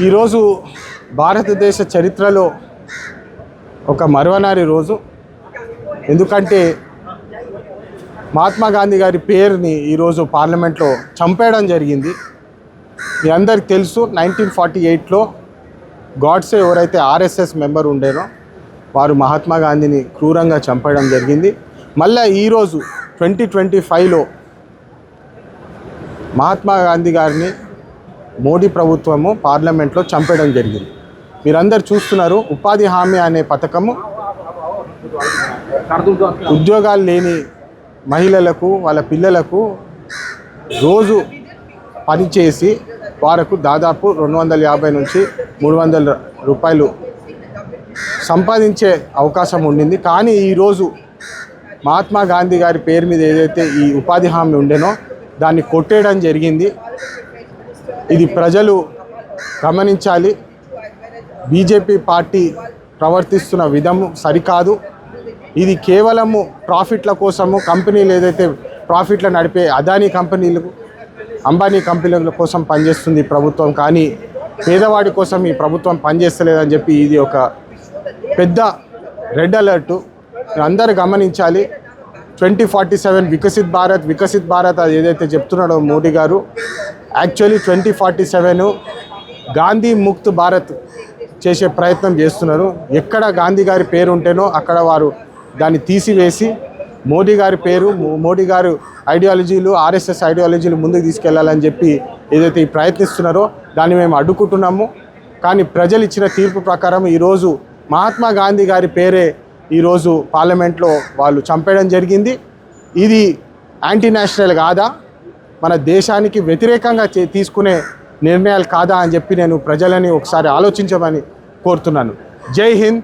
ఈరోజు భారతదేశ చరిత్రలో ఒక మరువనారి రోజు. ఎందుకంటే మహాత్మా గాంధీ గారి పేరుని ఈరోజు పార్లమెంట్లో చంపేయడం జరిగింది. మీ అందరికి తెలుసు, 1948లో గాడ్సే ఎవరైతే ఆర్ఎస్ఎస్ మెంబర్ ఉండేనో వారు మహాత్మా గాంధీని క్రూరంగా చంపేయడం జరిగింది. మళ్ళీ ఈరోజు 2025లో మహాత్మా గాంధీ గారిని మోడీ ప్రభుత్వము పార్లమెంట్లో చంపేయడం జరిగింది. మీరందరూ చూస్తున్నారు, ఉపాధి హామీ అనే పథకము ఉద్యోగాలు లేని మహిళలకు వాళ్ళ పిల్లలకు రోజు పనిచేసి వారికి దాదాపు 250 నుంచి 300 రూపాయలు సంపాదించే అవకాశం ఉండింది. కానీ ఈరోజు మహాత్మా గాంధీ గారి పేరు మీద ఏదైతే ఈ ఉపాధి హామీ ఉండేనో దాన్ని కొట్టేయడం జరిగింది. ఇది ప్రజలు గమనించాలి. బీజేపీ పార్టీ ప్రవర్తిస్తున్న విధము సరికాదు. ఇది కేవలము ప్రాఫిట్ల కోసము, కంపెనీలు ఏదైతే ప్రాఫిట్లు నడిపే అదానీ కంపెనీలు, అంబానీ కంపెనీల కోసం పనిచేస్తుంది ఈ ప్రభుత్వం. కానీ పేదవాడి కోసం ఈ ప్రభుత్వం పనిచేస్తలేదని చెప్పి ఇది ఒక పెద్ద రెడ్ అలర్టు. అందరూ గమనించాలి. 2047 వికసిత్ భారత్ అది ఏదైతే చెప్తున్నాడో మోడీ గారు, యాక్చువల్లీ 2047 గాంధీ ముక్త్ భారత్ చేసే ప్రయత్నం చేస్తున్నారు. ఎక్కడ గాంధీ గారి పేరు ఉంటేనో అక్కడ వారు దాన్ని తీసివేసి మోడీ గారి పేరు, మోడీ గారు ఐడియాలజీలు, ఆర్ఎస్ఎస్ ఐడియాలజీలు ముందుకు తీసుకెళ్లాలని చెప్పి ఏదైతే ఈ ప్రయత్నిస్తున్నారో దాన్ని మేము అడ్డుకుంటున్నాము. కానీ ప్రజలు ఇచ్చిన తీర్పు ప్రకారం ఈరోజు మహాత్మా గాంధీ గారి పేరే ఈరోజు పార్లమెంట్లో వాళ్ళు చంపేయడం జరిగింది. ఇది యాంటీ నేషనల్ కాదా, మన దేశానికి వ్యతిరేకంగా తీసుకునే నిర్ణయాలు కాదా అని చెప్పి నేను ప్రజలని ఒకసారి ఆలోచించమని కోరుతున్నాను. జై హింద్.